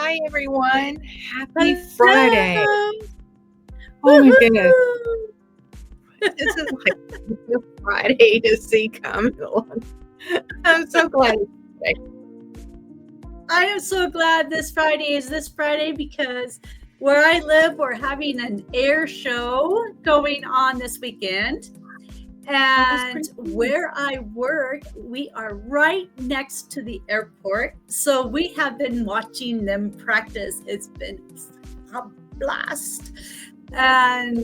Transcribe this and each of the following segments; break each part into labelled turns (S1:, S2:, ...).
S1: Hi, everyone. Happy
S2: Hello.
S1: Friday. Oh, my goodness. This is like the Friday to see coming along. I'm so glad it's today.
S2: I am so glad this Friday is this Friday because where I live, we're having an air show going on this weekend. And where I work, we are right next to the airport. So we have been watching them practice. It's been a blast. And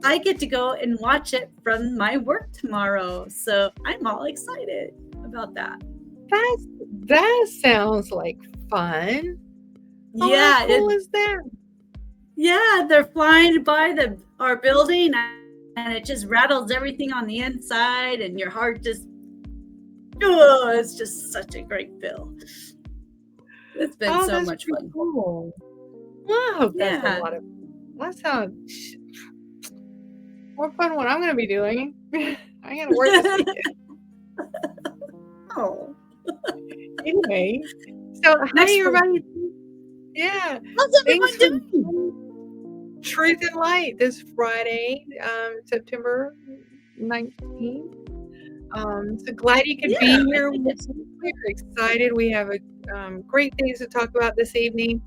S2: I get to go and watch it from my work tomorrow. So I'm all excited about that.
S1: That sounds like fun.
S2: Yeah.
S1: How cool is that?
S2: Yeah, they're flying by our building and it just rattles everything on the inside and your heart just, it's just such a great feel. It's been so much fun.
S1: Cool. Wow, that's
S2: Yeah.
S1: a lot of, that sounds more fun what I'm going to be doing. I'm going to work this weekend.
S2: Oh.
S1: Anyway, so hi everybody. Yeah.
S2: How's everyone doing?
S1: Truth and Light this Friday, September 19th. So glad you could be here. We're excited. We have a great things to talk about this evening.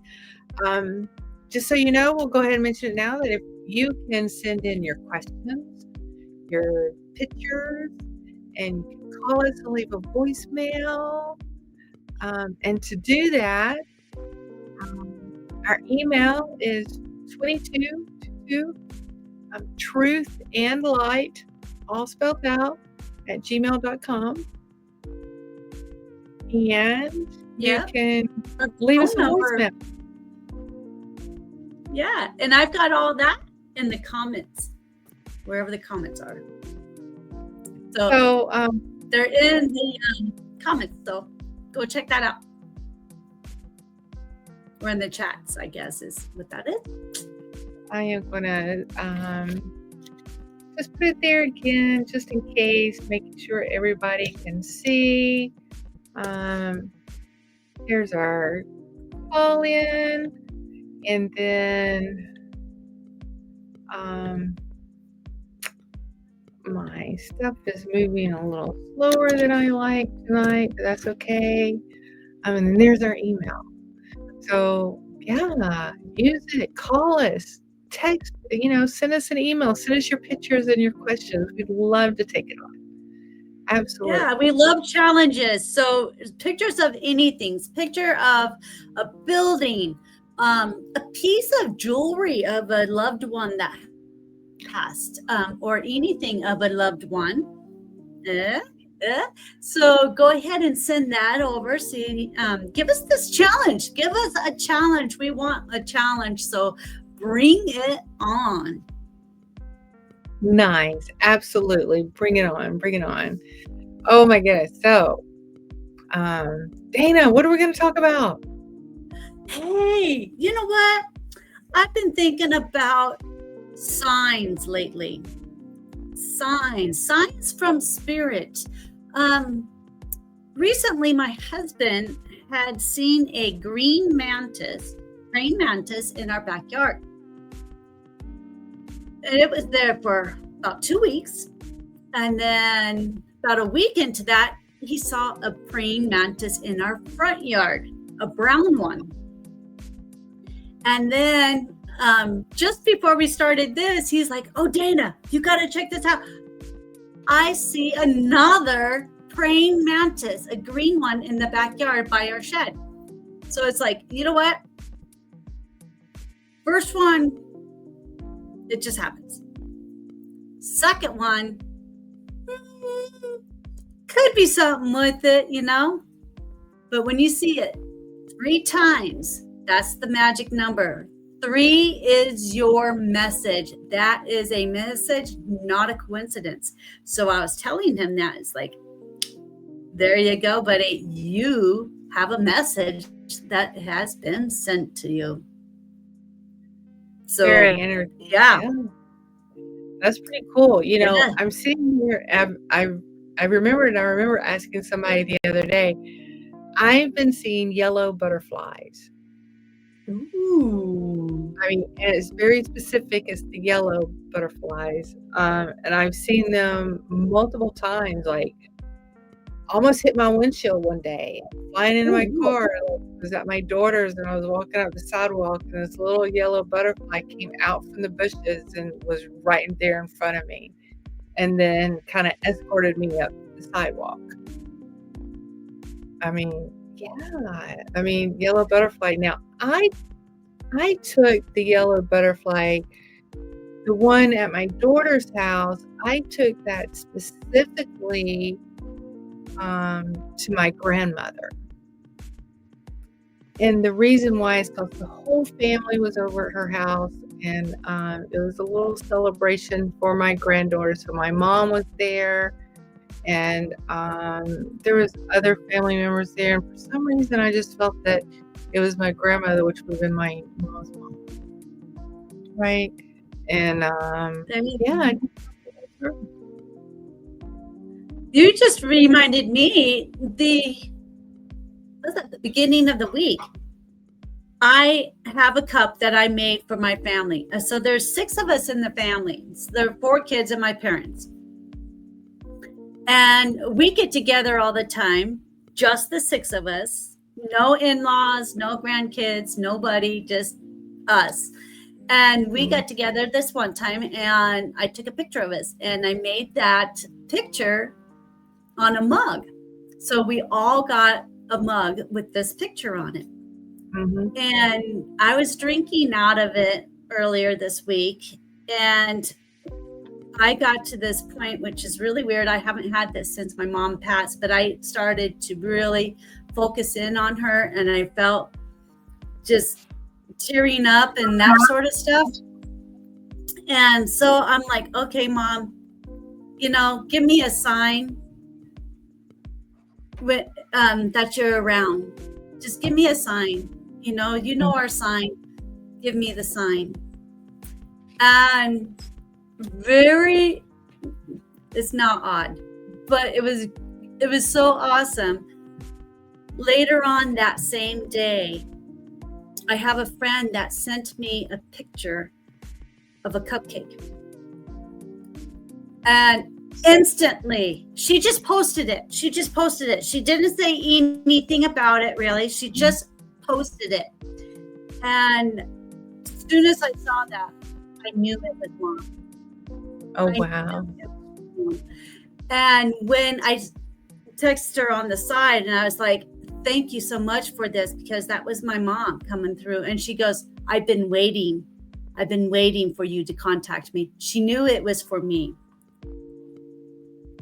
S1: Just so you know, we'll go ahead and mention it now that if you can send in your questions, your pictures, and you can call us and leave a voicemail. And to do that, our email is 22 truth and light, all spelled out, at gmail.com. And you can leave us a voicemail.
S2: Yeah, and I've got all that in the comments, wherever the comments are. So they're in the comments, so go check that out. Or in the chats, I guess, is what that is.
S1: I am going to just put it there again, just in case, making sure everybody can see. Here's our call-in. And then my stuff is moving a little slower than I like tonight, but that's okay. And then there's our email. So yeah, use it. Call us, text, send us an email, send us your pictures and your questions. We'd love to take it on. Absolutely.
S2: Yeah, we love challenges. So pictures of anything, picture of a building, a piece of jewelry of a loved one that passed, or anything of a loved one. So go ahead and send that over. See, give us this challenge. Give us a challenge. We want a challenge. So bring it on.
S1: Nice. Absolutely. Bring it on. Bring it on. Oh my goodness. So, Dana, what are we going to talk about?
S2: Hey, you know what? I've been thinking about signs lately. Signs from spirit. Recently, my husband had seen a praying mantis in our backyard. And it was there for about 2 weeks. And then about a week into that, he saw a praying mantis in our front yard, a brown one. And then just before we started this, he's like, "Oh, Dana, you got to check this out. I see another praying mantis, a green one in the backyard by our shed." So it's like, you know what? First one, it just happens. Second one, could be something with it, But when you see it 3 times, that's the magic number. 3 is your message. That is a message, not a coincidence. So I was telling him that. It's like, there you go, buddy. You have a message that has been sent to you. So, yeah.
S1: That's pretty cool. I'm sitting here. I remember asking somebody the other day, I've been seeing yellow butterflies
S2: Ooh.
S1: I mean, and it's very specific. It's the yellow butterflies, and I've seen them multiple times. Like, almost hit my windshield one day, flying into my
S2: Ooh.
S1: car. I was at my daughter's, and I was walking up the sidewalk, and this little yellow butterfly came out from the bushes and was right there in front of me, and then kind of escorted me up the sidewalk. I mean, yeah. I mean, yellow butterfly. Now, I took the yellow butterfly, the one at my daughter's house. I took that specifically to my grandmother. And the reason why is because the whole family was over at her house, and it was a little celebration for my granddaughter. So my mom was there, and there was other family members there. And for some reason, I just felt that it was my grandmother, which would have been my mom's mom, right? And yeah,
S2: You just reminded me was at the beginning of the week. I have a cup that I made for my family. So there's 6 of us in the family. So there are 4 kids and my parents. And we get together all the time, just the 6 of us. No in-laws, no grandkids, nobody, just us. And we got together this one time, and I took a picture of us, and I made that picture on a mug. So we all got a mug with this picture on it.
S1: Mhm.
S2: And I was drinking out of it earlier this week, and I got to this point, which is really weird. I haven't had this since my mom passed, but I started to really focus in on her, and I felt just tearing up and that sort of stuff. And so I'm like, okay, Mom, give me a sign that you're around. Just give me a sign. You know our sign. Give me the sign. And it's not odd, but it was so awesome. Later on that same day, I have a friend that sent me a picture of a cupcake. And instantly, she just posted it. She didn't say anything about it, really. She just posted it. And as soon as I saw that, I knew it was Mom.
S1: Oh, wow.
S2: And when I texted her on the side, and I was like, thank you so much for this, because that was my mom coming through. And she goes, I've been waiting for you to contact me. She knew it was for me,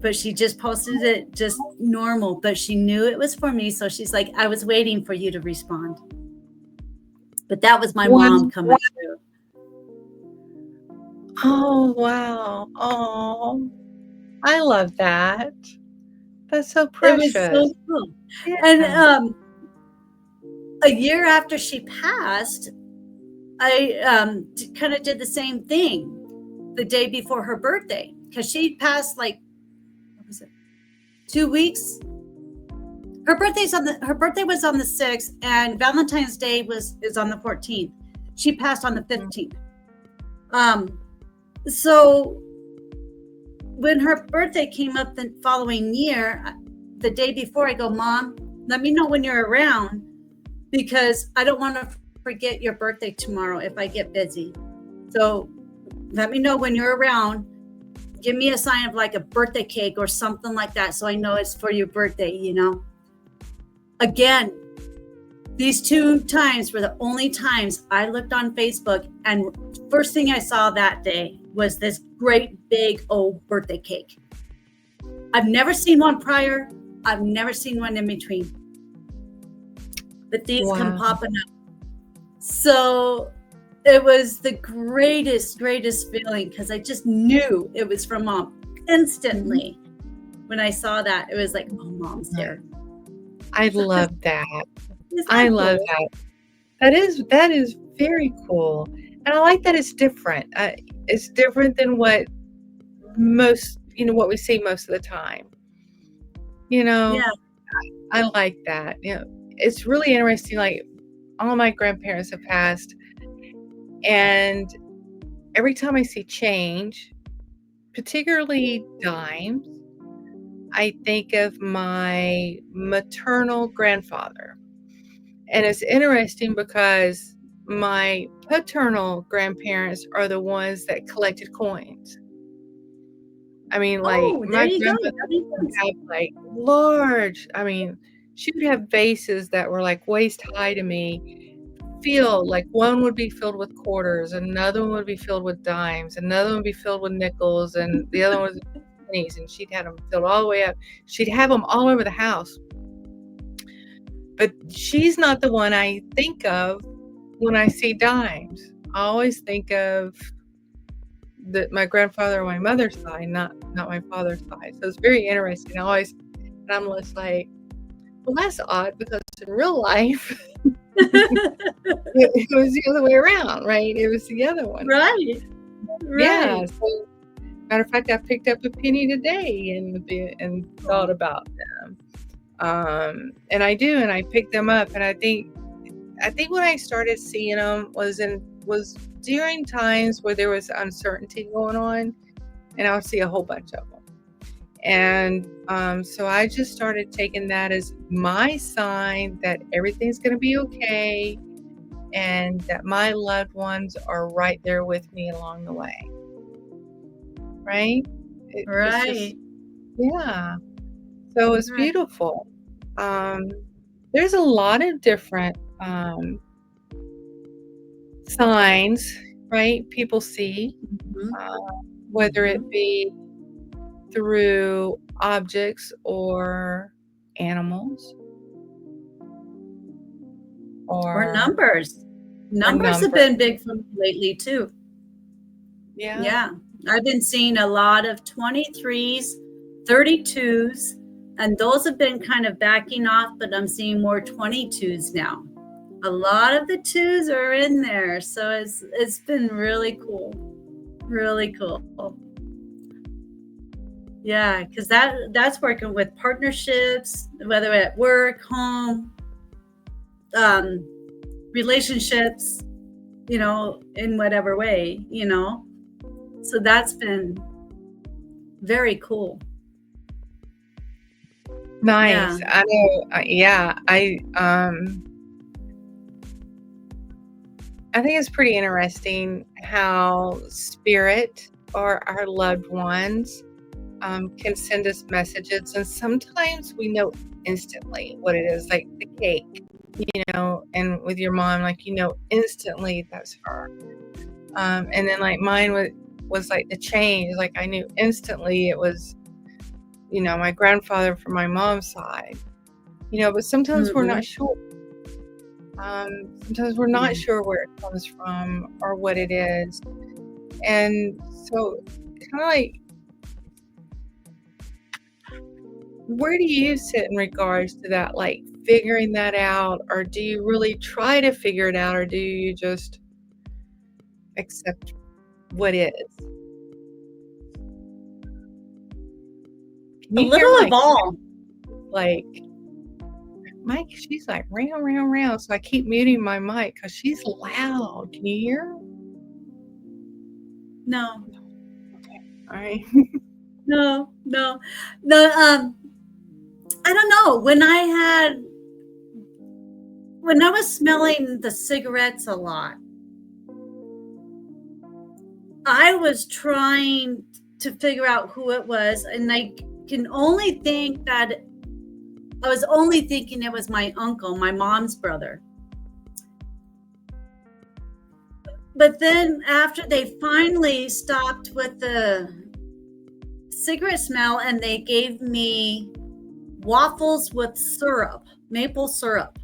S2: but she just posted it just normal, but she knew it was for me. So she's like, I was waiting for you to respond. But that was my mom coming through.
S1: Oh, wow. Oh, I love that. That's so precious.
S2: It was so cool.
S1: Yeah.
S2: And a year after she passed, I kind of did the same thing the day before her birthday, because she passed like, what was it, 2 weeks. Her birthday was on the 6th, and Valentine's Day is on the 14th. She passed on the 15th. So when her birthday came up the following year, the day before, I go, Mom, let me know when you're around, because I don't want to forget your birthday tomorrow if I get busy. So let me know when you're around. Give me a sign of like a birthday cake or something like that, so I know it's for your birthday, Again, these 2 times were the only times I looked on Facebook, and first thing I saw that day was this great big old birthday cake. I've never seen one prior. I've never seen one in between. But these come popping up. So it was the greatest feeling, because I just knew it was from Mom instantly. When I saw that, it was like, oh, Mom's there.
S1: I love that. I love that. That is very cool. And I like that it's different. It's different than what what we see most of the time.
S2: Yeah.
S1: I like that. It's really interesting. Like, all my grandparents have passed. And every time I see change, particularly dimes, I think of my maternal grandfather. And it's interesting because my paternal grandparents are the ones that collected coins. I mean, like,
S2: Oh, there
S1: my
S2: you go.
S1: grandmother
S2: That makes
S1: would
S2: sense.
S1: have, like, large I mean, she would have vases that were, like, waist high to me, filled like, one would be filled with quarters, another one would be filled with dimes, another one would be filled with nickels, and the other one was pennies, and she'd had them filled all the way up. She'd have them all over the house. But she's not the one I think of when I see dimes. I always think of my grandfather on my mother's side, not my father's side. So it's very interesting. And I'm just like, well, that's odd because in real life, it was the other way around, right? It was the other one.
S2: Right.
S1: Yeah.
S2: Right.
S1: So, matter of fact, I picked up a penny today and thought about them. And I do, and I picked them up, and I think when I started seeing them was during times where there was uncertainty going on, and I would see a whole bunch of them. And so I just started taking that as my sign that everything's going to be okay, and that my loved ones are right there with me along the way. Right? It's just, yeah. So it's
S2: Right.
S1: beautiful. There's a lot of different signs, right? People see,
S2: Mhm.
S1: whether
S2: Mhm.
S1: it be through objects or animals
S2: Or
S1: or
S2: numbers. Numbers have
S1: number.
S2: been big for me lately too.
S1: Yeah.
S2: Yeah. I've been seeing a lot of 23s, 32s, and those have been kind of backing off, but I'm seeing more 22s now. A lot of the twos are in there, so it's been really cool. Really cool. Yeah, because that's working with partnerships, whether at work, home, um, relationships, in whatever way, So that's been very cool.
S1: Nice.
S2: Yeah.
S1: I know. Yeah. I think it's pretty interesting how spirit or our loved ones can send us messages, and sometimes we know instantly what it is, like the cake, and with your mom, like, instantly that's her. And then like mine was like the change, like I knew instantly it was, my grandfather from my mom's side, but sometimes we're not
S2: Mhm.
S1: sure. Sometimes we're not sure where it comes from or what it is. And so kind of like, where do you sit in regards to that, like figuring that out, or do you really try to figure it out, or do you just accept what is? Can
S2: A
S1: you hear
S2: little
S1: my
S2: of all.
S1: like Mike? She's like round, round, round. So I keep muting my mic because she's loud. Can you hear her?
S2: No,
S1: Okay. All right.
S2: no, no. I don't know. When I was smelling the cigarettes a lot, I was trying to figure out who it was, and I can only think that I was only thinking it was my uncle, my mom's brother. But then after they finally stopped with the cigarette smell and they gave me waffles with syrup, maple syrup,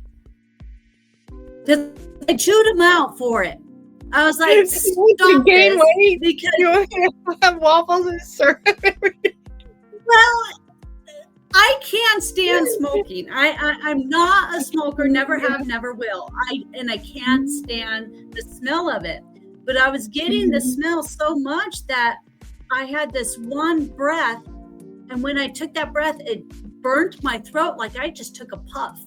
S2: I chewed them out for it. I was like,
S1: You want to
S2: stop
S1: gain
S2: this,
S1: weight?
S2: because,
S1: You want to have waffles and syrup every day?
S2: well, I can't stand smoking. I'm not a smoker, never have, never will. I can't stand the smell of it. But I was getting the smell so much that I had this one breath, and when I took that breath, it burnt my throat like I just took a puff.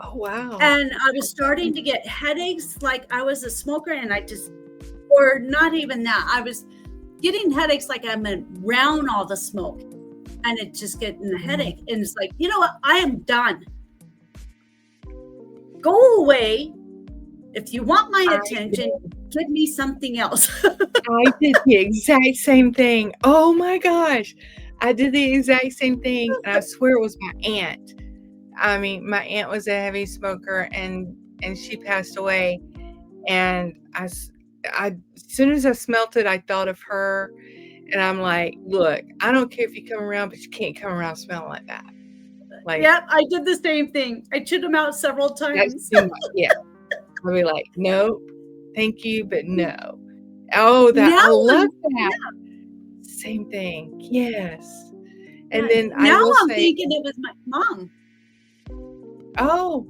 S1: Oh, wow.
S2: And I was starting to get headaches like I was a smoker, and or not even that. I was getting headaches like I'm around all the smoke, and it just getting a headache. And it's like, you know what? I am done. Go away. If you want my attention, give me something else.
S1: I did the exact same thing. Oh my gosh. I did the exact same thing, and I swear it was my aunt. I mean, my aunt was a heavy smoker, and she passed away. And as soon as I smelt it, I thought of her, and I'm like, look, I don't care if you come around, but you can't come around smelling like that. Like,
S2: yep, I did the same thing. I chewed them out several times.
S1: that's too much. Yeah. I'll be like, nope, thank you, but no. Oh, I love that.
S2: Yeah.
S1: Same thing. Yes. And
S2: Yeah,
S1: then
S2: now I'm
S1: say,
S2: thinking it was my mom.
S1: oh,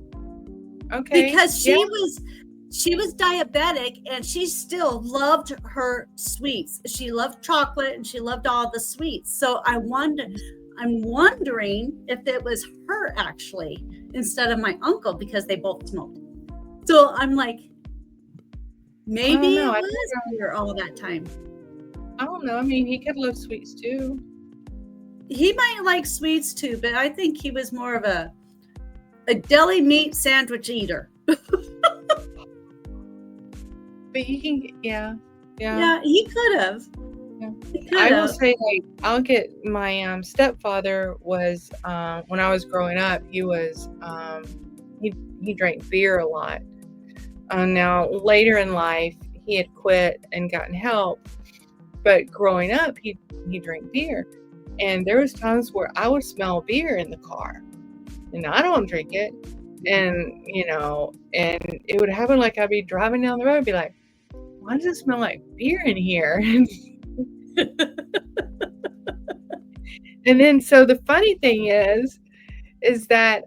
S1: okay.
S2: Because she was diabetic, and she still loved her sweets. She loved chocolate, and she loved all the sweets. So I'm wondering if it was her actually instead of my uncle, because they both smoked. So I'm like, maybe it was her all that time.
S1: I don't know. I mean, he could love sweets too.
S2: He might like sweets too, but I think he was more of a deli meat sandwich eater.
S1: But you can, yeah.
S2: Yeah, he could have.
S1: Yeah. I will say, like, I'll get my stepfather was when I was growing up, he was he drank beer a lot. Now later in life, he had quit and gotten help, but growing up, he drank beer, and there was times where I would smell beer in the car, and I don't drink it, and and it would happen like I'd be driving down the road and be like, why does it smell like beer in here? And then, so the funny thing is that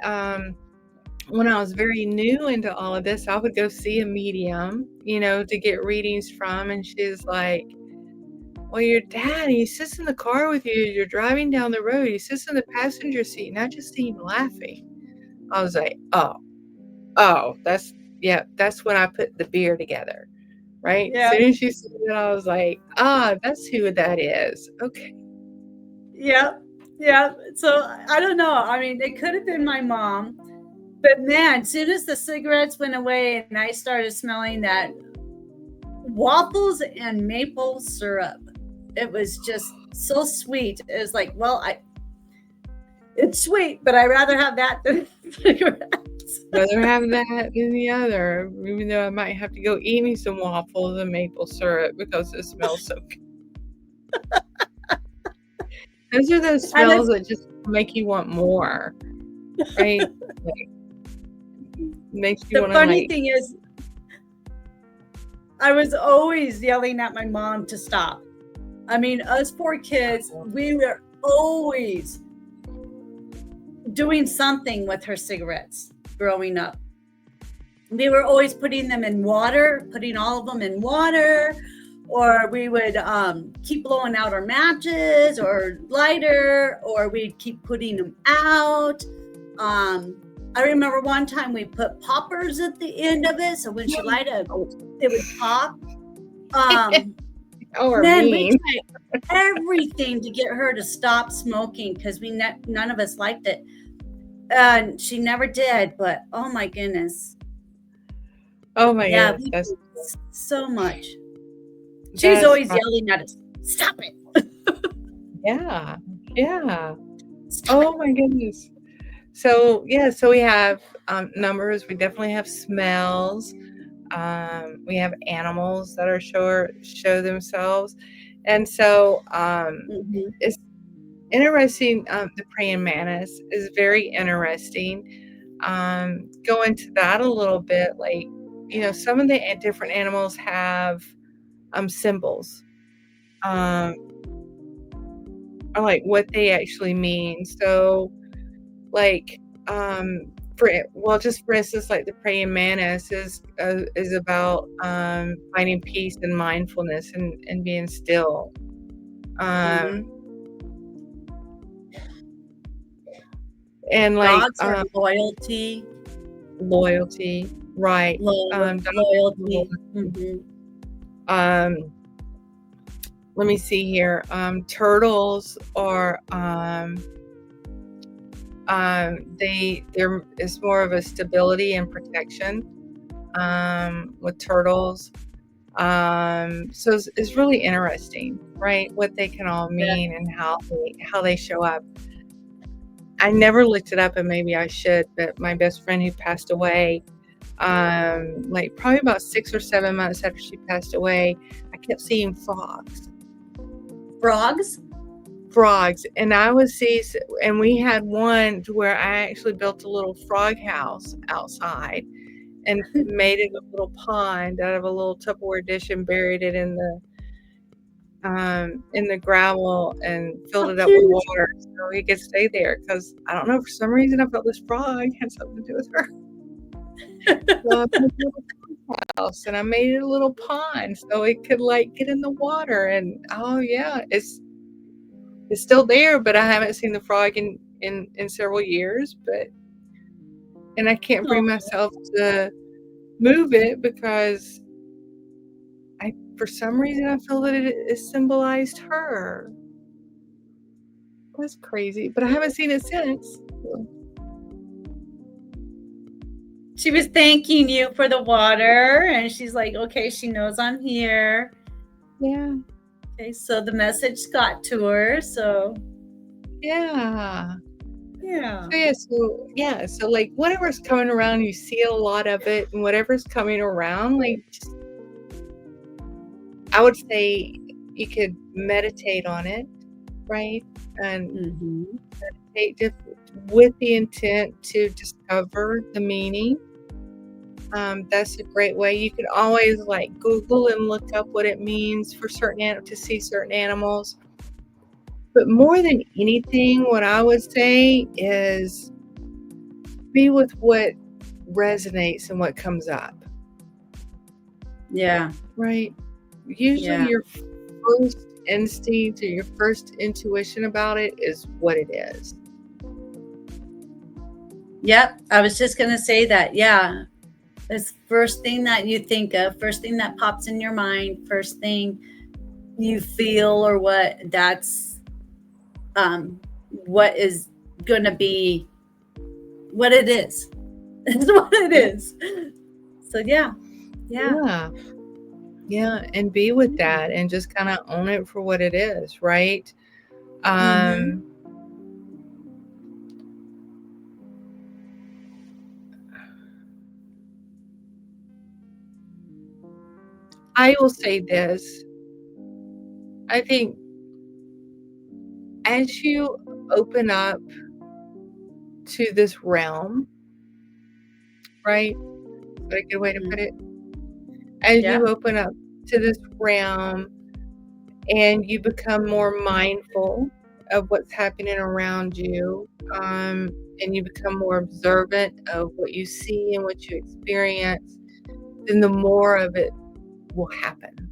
S1: when I was very new into all of this, I would go see a medium, to get readings from, and she's like, well, your dad, he sits in the car with you, you're driving down the road, he sits in the passenger seat, and I just see him laughing. I was like, oh, that's when I put the beer together. Right?
S2: Yeah.
S1: As soon as she said that, I was like, that's who that is. Okay.
S2: Yeah. Yeah. So I don't know. I mean, it could have been my mom, but man, as soon as the cigarettes went away and I started smelling that waffles and maple syrup, it was just so sweet. It was like, well, it's sweet, but I'd rather have that than cigarettes.
S1: Rather have that than the other, even though I might have to go eat me some waffles and maple syrup because it smells so good. Those are those smells that just make you want more, right? Like, makes you want to.
S2: The funny thing is, I was always yelling at my mom to stop. I mean, us poor kids, we were always doing something with her cigarettes growing up. We were always putting them in water, putting all of them in water, or we would keep blowing out our matches or lighter, or we'd keep putting them out. I remember one time we put poppers at the end of it, so when she light it, it would pop. Then we tried everything to get her to stop smoking because none of us liked it. And she never did, but oh my goodness.
S1: Oh my goodness. That's
S2: so much. She's always yelling at us, stop it.
S1: Yeah. Oh my goodness. So so we have numbers, we definitely have smells. We have animals that are show themselves. And so it's interesting. The praying mantis is very interesting. Go into that a little bit. Like, some of the different animals have symbols, or like what they actually mean. So, like, for instance, like the praying mantis is about finding peace and mindfulness and being still. And like
S2: dogs are loyalty.
S1: Loyalty, right. Dogs
S2: Loyalty.
S1: loyalty.
S2: Mm-hmm.
S1: Let me see here. Turtles are it's more of a stability and protection with turtles. So it's really interesting, right? What they can all mean and how they show up. I never looked it up, and maybe I should, but my best friend who passed away, like probably about 6 or 7 months after she passed away, I kept seeing frogs. Frogs, and and we had one to where I actually built a little frog house outside and made it a little pond out of a little Tupperware dish and buried it in the gravel and filled it up with water so he could stay there. Because I don't know, for some reason I felt this frog had something to do with her. So I made a little house and I made it a little pond so it could like get in the water. And oh yeah, it's still there, but I haven't seen the frog in several years. And I can't bring myself to move it because for some reason I feel that it symbolized her. That's crazy, but I haven't seen it since.
S2: She was thanking you for the water, and she's like, okay, she knows I'm here.
S1: Yeah.
S2: Okay, so the message got to her, so.
S1: Yeah.
S2: Yeah.
S1: So like whatever's coming around, you see a lot of it, and whatever's coming around, like I would say you could meditate on it, right? And meditate with the intent to discover the meaning. That's a great way. You can always like Google and look up what it means for to see certain animals. But more than anything, what I would say is be with what resonates and what comes up.
S2: Yeah.
S1: Right. Usually your first instinct or your first intuition about it is what it is.
S2: Yep. I was just going to say that. Yeah. It's first thing that you think of, first thing that pops in your mind, first thing you feel or that's what is going to be what it is. It's what it is. So yeah.
S1: And be with that and just kind of own it for what it is, right? I will say this. I think as you open up to this realm, right? Is that a good way to put it? As you open up to this realm and you become more mindful of what's happening around you, and you become more observant of what you see and what you experience, then the more of it will happen.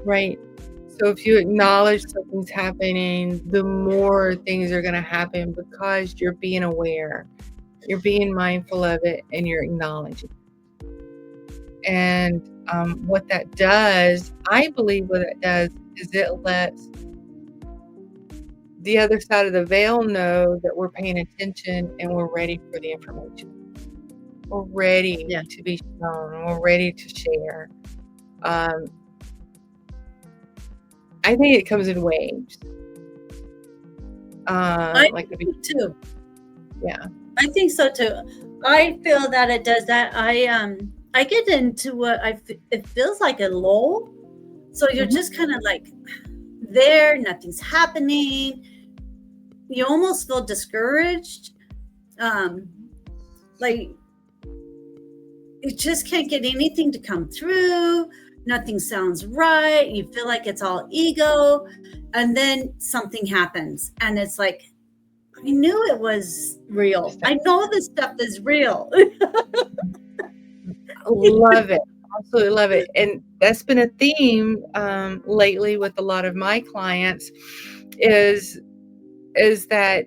S1: Right? So if you acknowledge something's happening, the more things are going to happen because you're being aware, you're being mindful of it, and you're acknowledging. And what that does, I believe what it does is it lets the other side of the veil know that we're paying attention and we're ready for the information. We're ready to be shown. We're ready to share. I think it comes in waves.
S2: I think too.
S1: Yeah.
S2: I think so too. I feel that it does that. I get into what it feels like a lull. So you're just kind of like there, nothing's happening. You almost feel discouraged. Like you just can't get anything to come through. Nothing sounds right. You feel like it's all ego. And then something happens. And it's like, I knew it was real. I know this stuff is real.
S1: Love it. Absolutely love it. And that's been a theme lately with a lot of my clients is that,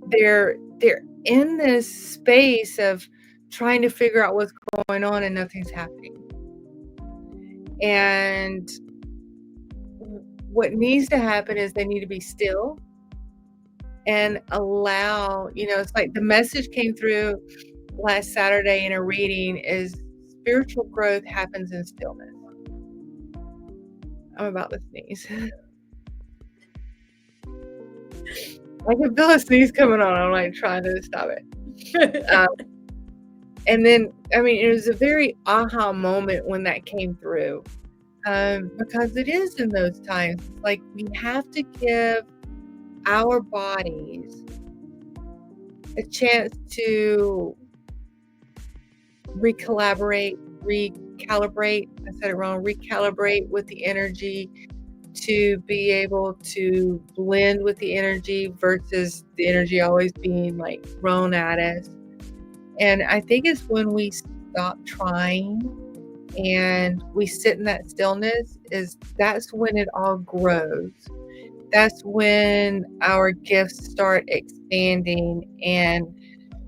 S1: they're they're in this space of trying to figure out what's going on and nothing's happening. And what needs to happen is they need to be still and allow, it's like the message came through last Saturday in a reading is spiritual growth happens in stillness. I'm about to sneeze. I can feel a sneeze coming on. I'm like trying to stop it. And then, it was a very aha moment when that came through. Because it is in those times, like we have to give our bodies a chance to recalibrate, I said it wrong, recalibrate with the energy, to be able to blend with the energy versus the energy always being like thrown at us. And I think it's when we stop trying and we sit in that stillness, that's when it all grows. That's when our gifts start expanding and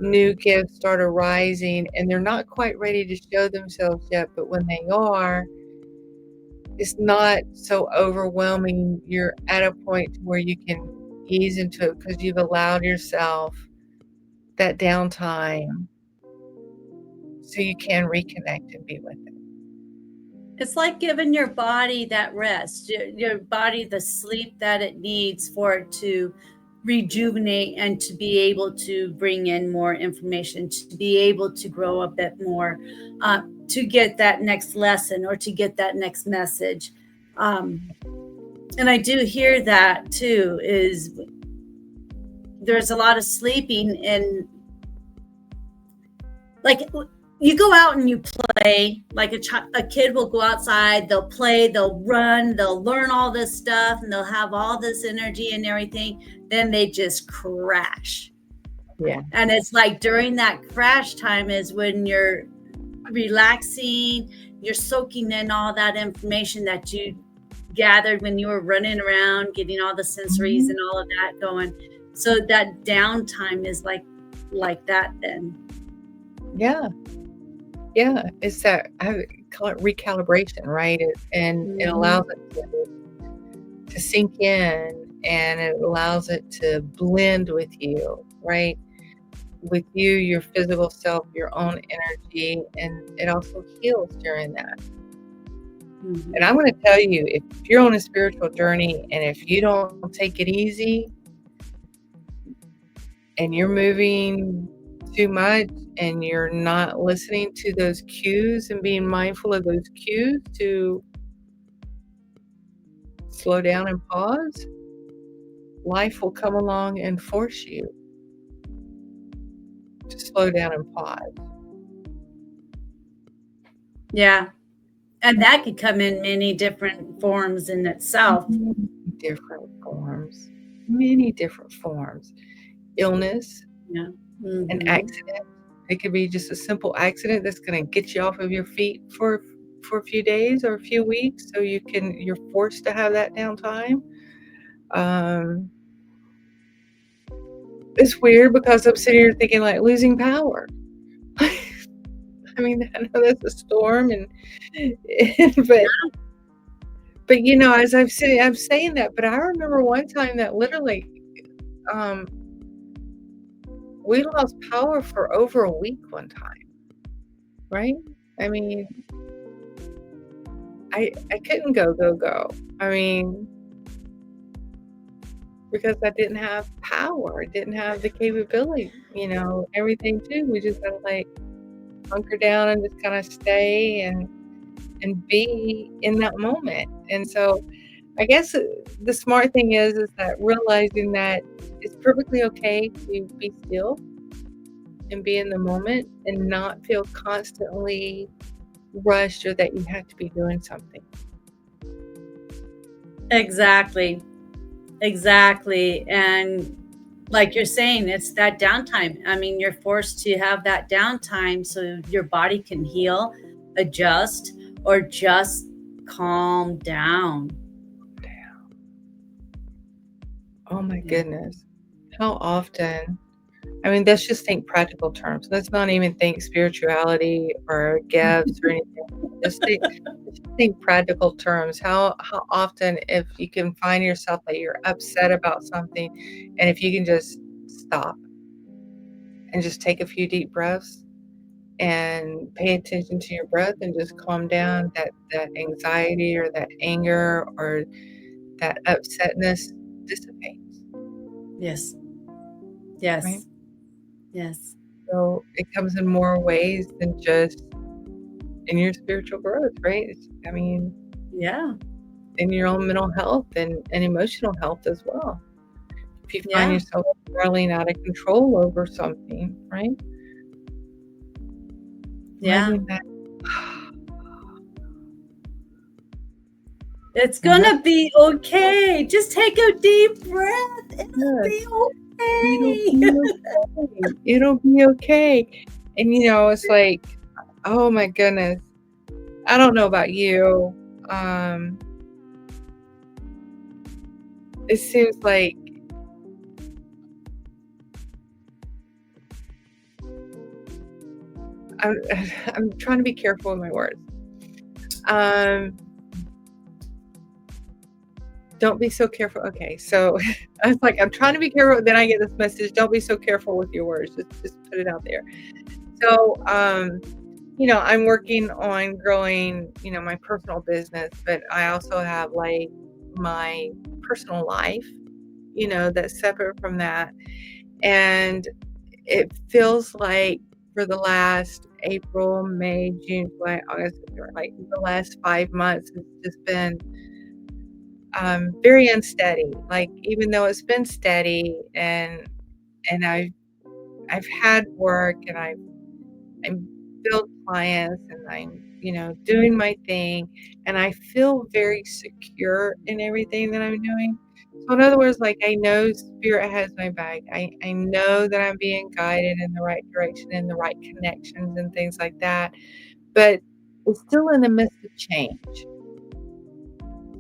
S1: new gifts start arising, and they're not quite ready to show themselves yet, but when they are, it's not so overwhelming. You're at a point where you can ease into it because you've allowed yourself that downtime so you can reconnect and be with it.
S2: It's like giving your body that rest, your body the sleep that it needs for it to rejuvenate and to be able to bring in more information, to be able to grow a bit more, to get that next lesson or to get that next message. And I do hear that too, is there's a lot of sleeping and like you go out and you play, like a kid will go outside, they'll play, they'll run, they'll learn all this stuff, and they'll have all this energy and everything. Then they just crash.
S1: Yeah.
S2: And it's like during that crash time is when you're relaxing, you're soaking in all that information that you gathered when you were running around, getting all the sensories and all of that going. So that downtime is like that then.
S1: Yeah. It's that, I call it recalibration, right? It allows it to sink in, and it allows it to blend with you, right? With you, your physical self, your own energy, and it also heals during that. And I'm going to tell you, if you're on a spiritual journey and if you don't take it easy and you're moving too much and you're not listening to those cues and being mindful of those cues to slow down and pause, life will come along and force you to slow down and pause.
S2: Yeah. And that could come in many different forms in itself.
S1: Many different forms. Illness,
S2: Yeah.
S1: an accident. It could be just a simple accident that's going to get you off of your feet for a few days or a few weeks, so you're forced to have that downtime. It's weird because I'm sitting here thinking like losing power. I know that's a storm, but as I'm saying that, but I remember one time that literally, we lost power for over a week one time, right? I couldn't go. Because I didn't have power, didn't have the capability, everything too. We just had to like hunker down and just kind of stay and be in that moment. And so I guess the smart thing is that realizing that it's perfectly okay to be still and be in the moment and not feel constantly rushed or that you have to be doing something.
S2: Exactly. And like you're saying, it's that downtime. You're forced to have that downtime so your body can heal, adjust, or just calm down.
S1: Oh my goodness. How often I mean, let's just think practical terms. Let's not even think spirituality or gifts or anything. Just think practical terms. How often, if you can find yourself that you're upset about something, and if you can just stop and just take a few deep breaths and pay attention to your breath and just calm down, that anxiety or that anger or that upsetness dissipates,
S2: Yes.
S1: right?
S2: Yes. Yes.
S1: So it comes in more ways than just in your spiritual growth, right? I mean,
S2: Yeah.
S1: in your own mental health and emotional health as well. If you find
S2: Yeah.
S1: yourself spiraling out of control over something, right?
S2: Yeah.
S1: Letting that,
S2: It's
S1: and
S2: gonna
S1: that's
S2: be okay. Just take a deep breath. It'll
S1: good.
S2: be
S1: It'll
S2: okay.
S1: be okay. It'll be okay. And it's like, oh my goodness. I don't know about you. It seems like I'm, I'm trying to be careful with my words. Don't be so careful. Okay, so I was like, I'm trying to be careful. Then I get this message: don't be so careful with your words. Just put it out there. So, I'm working on growing, my personal business, but I also have like my personal life, that's separate from that. And it feels like for the last April, May, June, July, August, September, like the last 5 months, has just been very unsteady. Like even though it's been steady and I've had work and I'm built clients and I'm doing my thing and I feel very secure in everything that I'm doing. So in other words, like I know spirit has my back. I know that I'm being guided in the right direction and the right connections and things like that. But it's still in the midst of change.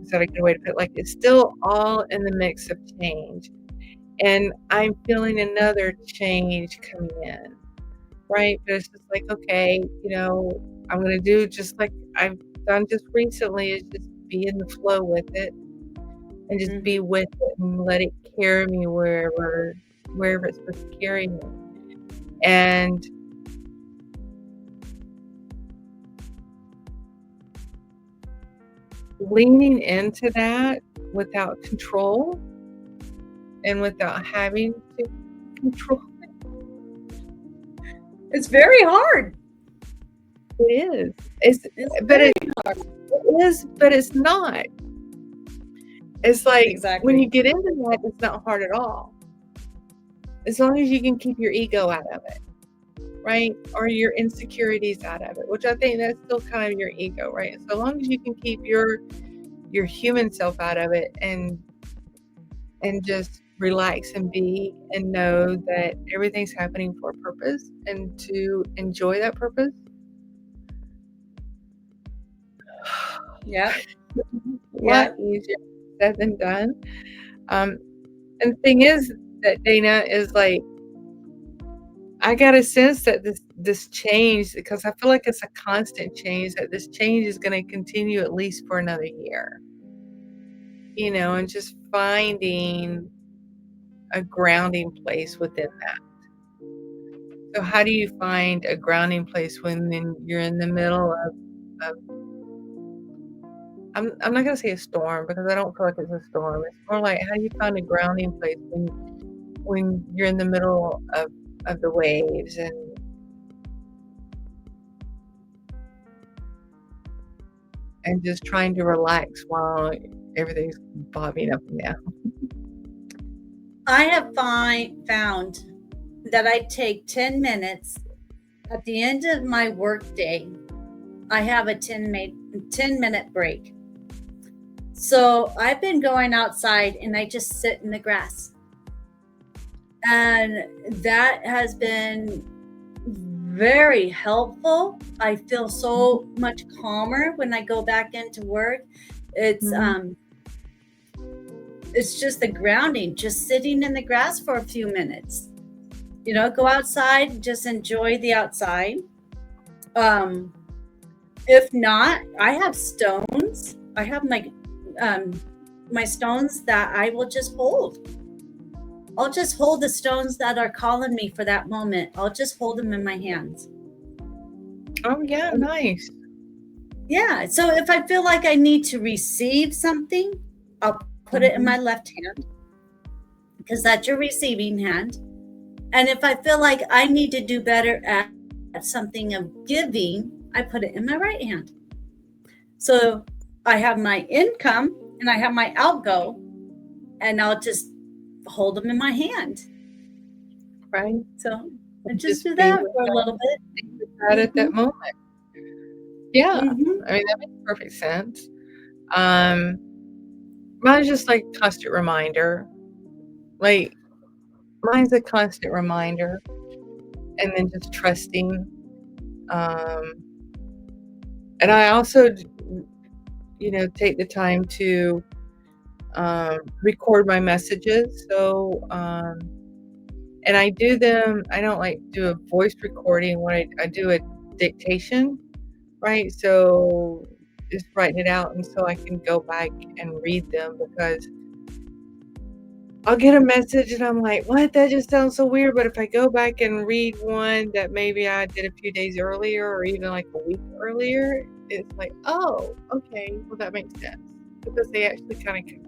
S1: Is that a good way to put it? Like it's still all in the mix of change. And I'm feeling another change coming in. Right? But it's just like, okay, I'm gonna do just like I've done just recently is just be in the flow with it and just be with it and let it carry me wherever it's supposed to carry me. And leaning into that without control and without having to control
S2: It's very hard.
S1: it is. It's
S2: Very
S1: it is, but it's not. It's like
S2: Exactly.
S1: when you get into that, it's not hard at all. As long as you can keep your ego out of it, right? Or your insecurities out of it, which I think that's still kind of your ego, right? So long as you can keep your human self out of it and just relax and be and know that everything's happening for a purpose and to enjoy that purpose.
S2: Yeah.
S1: A lot easier said than done. And the thing is that Dana is like, I got a sense that this change, because I feel like it's a constant change, that this change is going to continue at least for another year. And just finding a grounding place within that. So how do you find a grounding place when you're in the middle of I'm not gonna say a storm because I don't feel like it's a storm. It's more like how do you find a grounding place when you're in the middle of the waves and just trying to relax while everything's bobbing up and down.
S2: I have found that I take 10 minutes at the end of my work day. I have a 10-minute break. So I've been going outside and I just sit in the grass. And that has been very helpful. I feel so much calmer when I go back into work. It's just the grounding, just sitting in the grass for a few minutes. Go outside, just enjoy the outside. If not, I have stones. I have my stones that I will just hold. I'll just hold the stones that are calling me for that moment. I'll just hold them in my hands.
S1: Oh, yeah, nice.
S2: Yeah. So if I feel like I need to receive something, I'll put it in my left hand because that's your receiving hand. And if I feel like I need to do better at something of giving, I put it in my right hand. So I have my income and I have my outgo, and I'll just hold them in my hand.
S1: Right.
S2: So I just do that for a little bit.
S1: At that moment. Yeah. I mean, that makes perfect sense. Mine's just like constant reminder. Like, mine's a constant reminder. And then just trusting. And I also, take the time to record my messages. So, and I do them, I don't like do a voice recording when I do a dictation, right? So just writing it out, and so I can go back and read them, because I'll get a message and I'm like, what? That just sounds so weird. But if I go back and read one that maybe I did a few days earlier or even like a week earlier, it's like, oh, okay, well, that makes sense, because they actually kind of connect.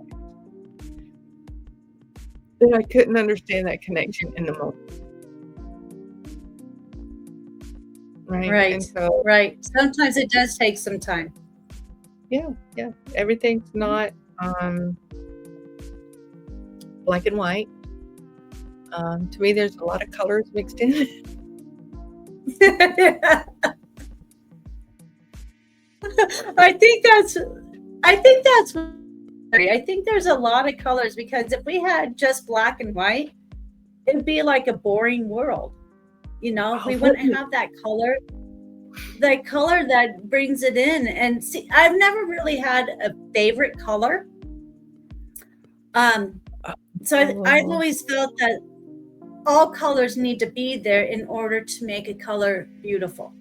S1: Then I couldn't understand that connection in the moment. Right.
S2: Right.
S1: And so,
S2: Right. Sometimes it does take some time.
S1: yeah. Everything's not black and white. To me, there's a lot of colors mixed in.
S2: I think there's a lot of colors, because if we had just black and white, it'd be like a boring world. We wouldn't have that color that brings it in. And see, I've never really had a favorite color. So I've always felt that all colors need to be there in order to make a color beautiful.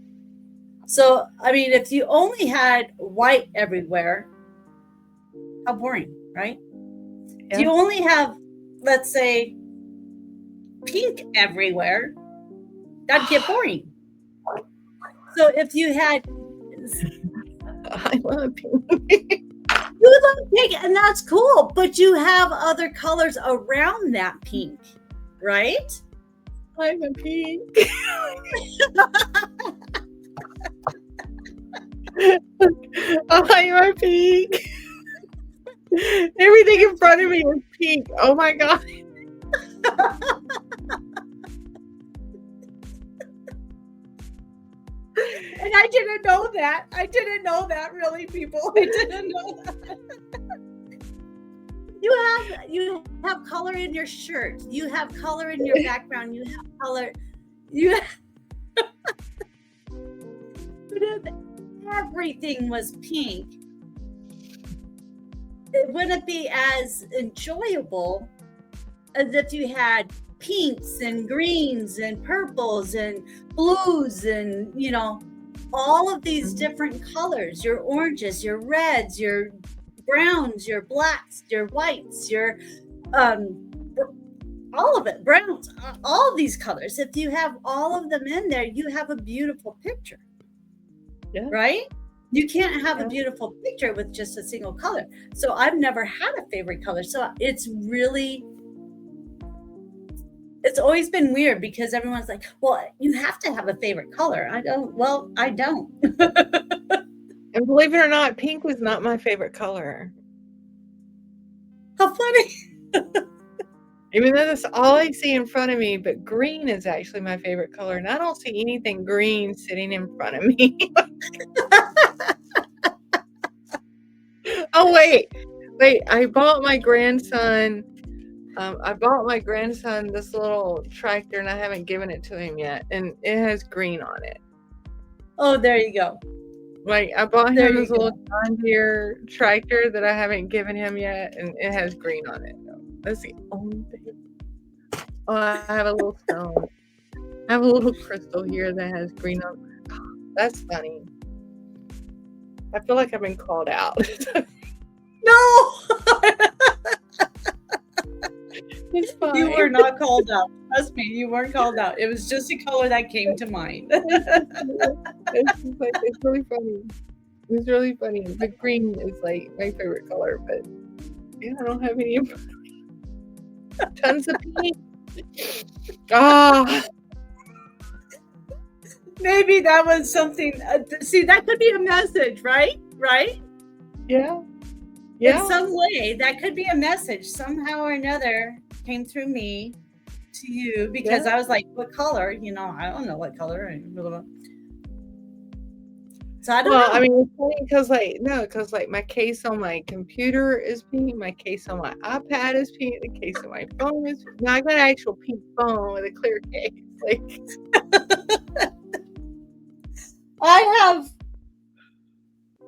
S2: So, I mean, if you only had white everywhere, how boring, right?
S1: Yeah.
S2: If you only have, let's say, pink everywhere, that'd get boring. So if you had...
S1: I love pink.
S2: You love pink, and that's cool, but you have other colors around that pink, right?
S1: I'm a pink. I'm a pink. Everything in front of me is pink. Oh my God.
S2: And I didn't know that. I didn't know that, really, people. I didn't know that. You have color in your shirt. You have color in your background. You have color. But if everything was pink, it wouldn't be as enjoyable as if you had pinks and greens and purples and blues and all of these different colors, your oranges, your reds, your browns, your blacks, your whites, your all of it, browns, all these colors. If you have all of them in there, you have a beautiful picture.
S1: Yeah.
S2: Right? You can't have a beautiful picture with just a single color. So I've never had a favorite color. So it's always been weird, because everyone's like, well, you have to have a favorite color. I don't. Well, I don't.
S1: And believe it or not, pink was not my favorite color.
S2: How funny.
S1: Even though that's all I see in front of me, but green is actually my favorite color. And I don't see anything green sitting in front of me. Oh, wait. I bought my grandson this little tractor, and I haven't given it to him yet. And it has green on it.
S2: Oh, there you go.
S1: Like, I bought him this little John Deere tractor that I haven't given him yet, and it has green on it. That's the only thing. Oh, I have a little stone. I have a little crystal here that has green on. That's funny. I feel like I've been called out.
S2: No,
S1: It's fine.
S2: you were not called out. Trust me, you weren't called out. It was just a color that came to mind.
S1: It's really funny. It's really funny. The green is like my favorite color, but yeah, I don't have any. Tons of pink. Ah,
S2: Maybe that was something. See, that could be a message, right? Right?
S1: yeah.
S2: In some way, that could be a message. Somehow or another came through me to you because I was like, what color? You know, I don't know what color. So I don't know.
S1: I mean, it's funny because like my case on my computer is pink, my case on my iPad is pink, the case on my phone is pink. Now I got an actual pink phone with a clear case. Like,
S2: I have.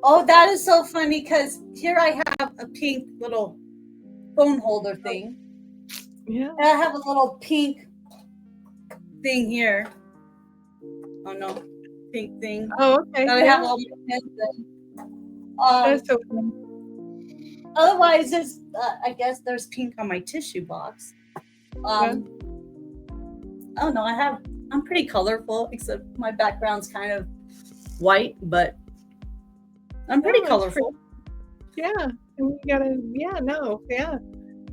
S2: Oh, that is so funny because here I have a pink little phone holder thing.
S1: yeah.
S2: And I have a little pink thing here. Oh no, pink thing.
S1: Oh, okay.
S2: That I have all my pens in.
S1: That's so funny.
S2: Otherwise, it's I guess there's pink on my tissue box. Oh no, I'm pretty colorful, except my background's kind of white, but I'm pretty colorful.
S1: Yeah, and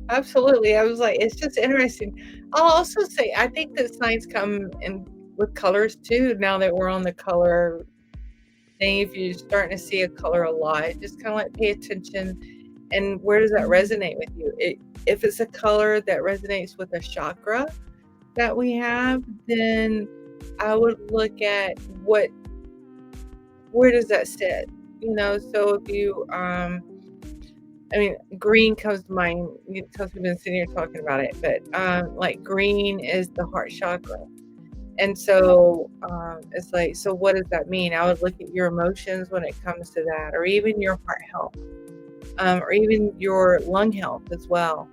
S1: absolutely. I was like, it's just interesting. I'll also say, I think that signs come in with colors too. Now that we're on the color thing, if you're starting to see a color a lot, just kind of like pay attention. And where does that resonate with you? If it's a color that resonates with a chakra that we have, then I would look at where does that sit? You know, so if you, I mean, green comes to mind because we've been sitting here talking about it, but like green is the heart chakra. And so it's like, so what does that mean? I would look at your emotions when it comes to that, or even your heart health, or even your lung health as well,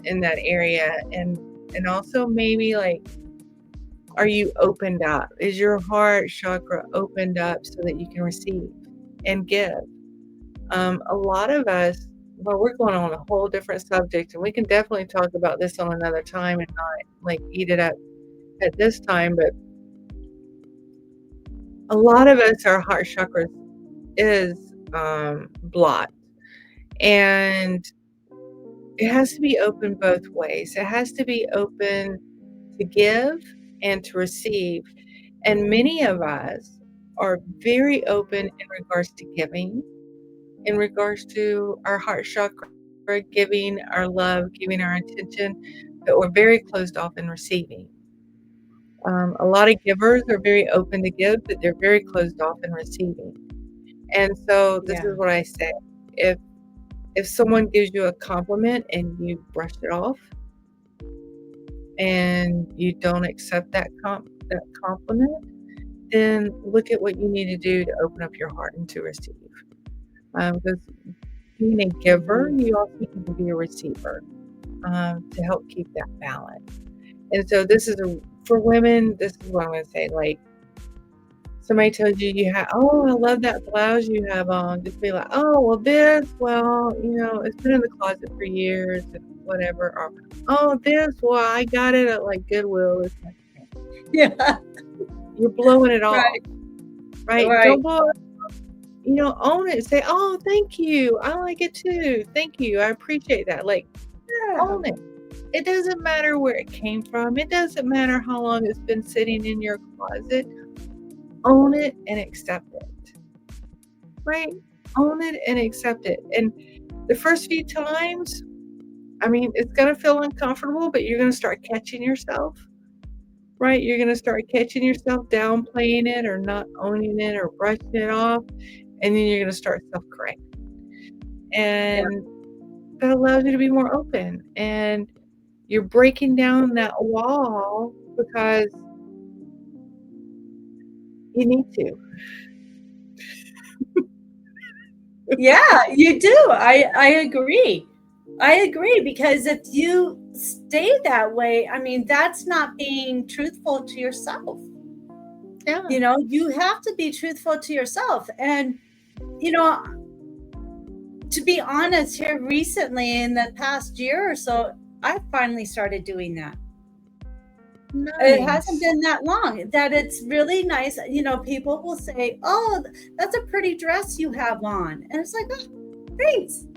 S1: in that area. And also maybe like, are you opened up? Is your heart chakra opened up so that you can receive and give? A lot of us, well, we're going on a whole different subject, and we can definitely talk about this on another time and not like eat it up at this time, but a lot of us, our heart chakra is blocked, and it has to be open both ways. It has to be open to give and to receive. And many of us are very open in regards to giving, in regards to our heart chakra, giving our love, giving our attention, but we're very closed off in receiving. A lot of givers are very open to give, but they're very closed off in receiving. And so this is what I say. If someone gives you a compliment and you brush it off and you don't accept that compliment, then look at what you need to do to open up your heart and to receive. Because being a giver, you also need to be a receiver, to help keep that balance. And so for women, this is what I'm going to say. Like, somebody tells you have, oh, I love that blouse you have on. Just be like, oh, well, it's been in the closet for years and whatever. Or, oh, I got it at like Goodwill.
S2: Yeah.
S1: You're blowing it off. Right? Don't blow it off. Own it. Say, oh, thank you. I like it too. Thank you. I appreciate that. Like, own it. It doesn't matter where it came from. It doesn't matter how long it's been sitting in your closet. Own it and accept it. Right? Own it and accept it. And the first few times, I mean, it's going to feel uncomfortable, but you're going to start catching yourself. Right? You're going to start catching yourself downplaying it or not owning it or brushing it off. And then you're going to start self-correcting. And that allows you to be more open. And you're breaking down that wall because you need to.
S2: Yeah, you do. I agree. I agree, because if you stay that way, I mean, that's not being truthful to yourself.
S1: Yeah.
S2: You know, you have to be truthful to yourself. And, you know, to be honest, here recently in the past year or so, I finally started doing that. It hasn't
S1: Nice.
S2: been that long that it's really nice. You know, people will say, "Oh, that's a pretty dress you have on." And it's like, "Oh, thanks."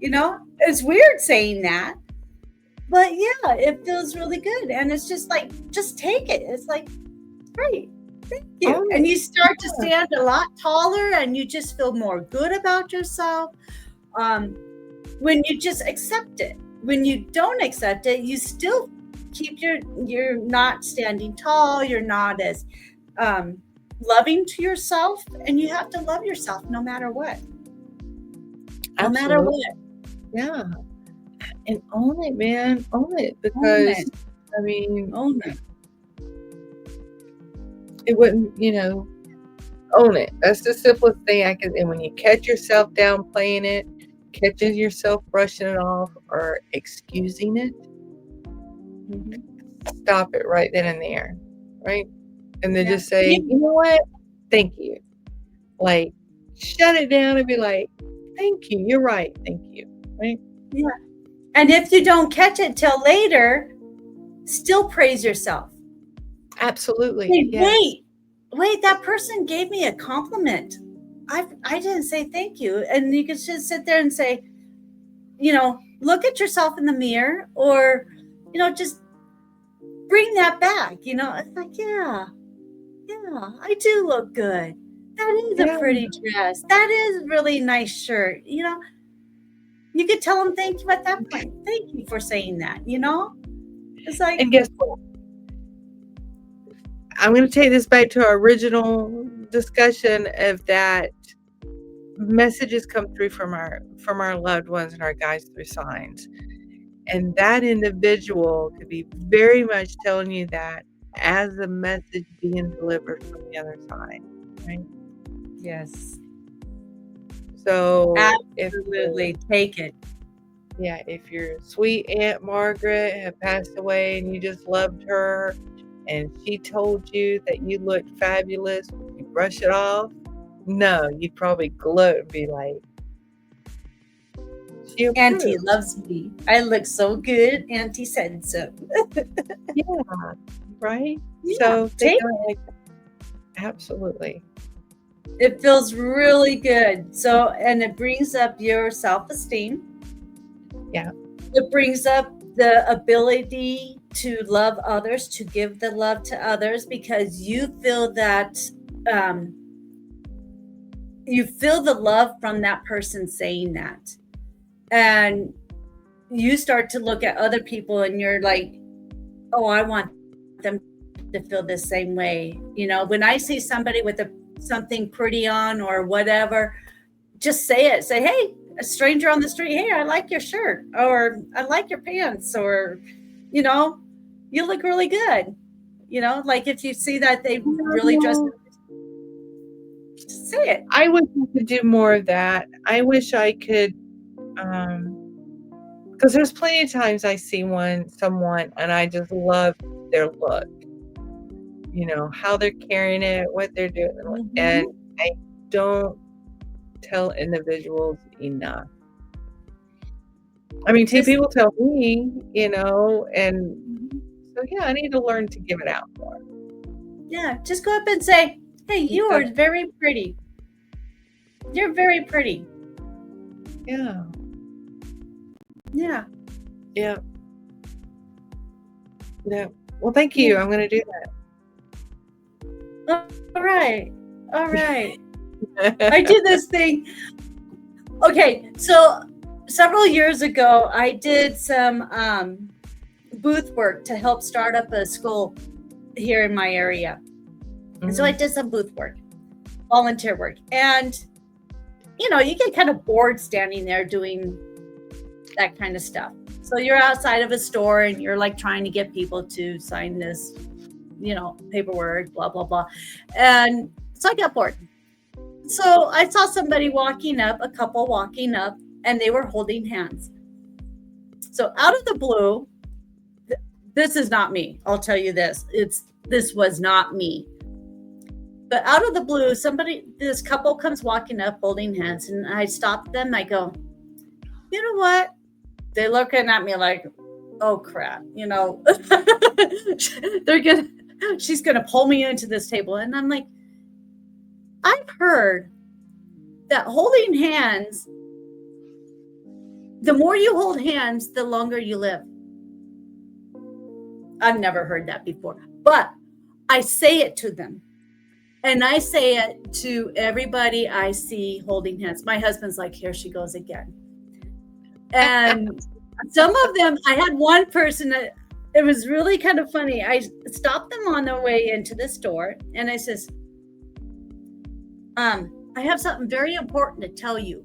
S2: You know, it's weird saying that, but yeah, it feels really good. And it's just like, just take it. It's like, great. Thank you.
S1: Own
S2: And
S1: it.
S2: you start to
S1: Yeah.
S2: stand a lot taller and you just feel more good about yourself. When you just accept it. When you don't accept it, you still keep you're not standing tall, you're not as loving to yourself, and you have to love yourself no matter what. No matter
S1: Absolutely.
S2: what.
S1: Yeah. And own it, man. Own it,
S2: Own
S1: because
S2: it.
S1: I mean,
S2: Own it.
S1: it wouldn't, own it. That's the simplest thing I can. And when you catch yourself downplaying it, catching yourself brushing it off or excusing it, stop it right then and there, right? And then just say, you know what? Thank you. Like, shut it down and be like, thank you. You're right. Thank you. Right?
S2: Yeah. And if you don't catch it till later, still praise yourself.
S1: Absolutely.
S2: Hey,
S1: Yes.
S2: wait, that person gave me a compliment. I didn't say thank you. And you can just sit there and say, you know, look at yourself in the mirror, or, you know, just bring that back. You know, it's like, yeah, I do look good. That is a
S1: Yeah.
S2: pretty dress. That is a really nice shirt. You know, you could tell them thank you at that point. Thank you for saying that, you know? It's like,
S1: And guess what? I'm going to take this back to our original discussion of that messages come through from our loved ones and our guides through signs. And that individual could be very much telling you that as a message being delivered from the other side, right?
S2: yes,
S1: So
S2: absolutely. Take it.
S1: if your sweet Aunt Margaret had passed away and you just loved her and she told you that you looked fabulous, would you brush it off? No, you'd probably gloat and be like, she
S2: Auntie
S1: approved.
S2: loves me. I look so good. Auntie said so.
S1: Yeah, right?
S2: Yeah,
S1: So think
S2: take
S1: of it
S2: it.
S1: like that. Absolutely.
S2: It feels really good. So, and it brings up your self-esteem.
S1: Yeah.
S2: It brings up the ability to love others, to give the love to others, because you feel that you feel the love from that person saying that. And you start to look at other people and you're like, oh, I want them to feel the same way. You know, when I see somebody with something pretty on or whatever, just say it. Say, hey, a stranger on the street, hey, I like your shirt, or I like your pants, or, you know, you look really good. You know, like if you see that they really dressed, just say it.
S1: I wish I could do more of that. I wish I could, because there's plenty of times I see someone, and I just love their look. How they're carrying it, what they're doing, and I don't tell individuals enough. I mean, people tell me, and so yeah, I need to learn to give it out more.
S2: Yeah, just go up and say, hey, you are very pretty. You're very pretty.
S1: Yeah.
S2: Yeah.
S1: Yeah. Yeah. Well, thank you. I'm going to do
S2: that. All right. I do this thing. Okay, so several years ago, I did some booth work to help start up a school here in my area. Mm-hmm. And so I did some booth work, volunteer work. And, you know, you get kind of bored standing there doing that kind of stuff. So you're outside of a store and you're like trying to get people to sign this, you know, paperwork, blah, blah, blah. And so I got bored. So I saw somebody a couple walking up, and they were holding hands. So out of the blue, this is not me. I'll tell you this. This was not me. But out of the blue, this couple comes walking up holding hands, and I stop them. I go, you know what? They're looking at me like, oh crap, she's gonna pull me into this table. And I'm like, I've heard that holding hands, the more you hold hands, the longer you live. I've never heard that before, but I say it to them. And I say it to everybody I see holding hands. My husband's like, here she goes again. And some of them, I had one person that it was really kind of funny. I stopped them on their way into the store and I says, I have something very important to tell you.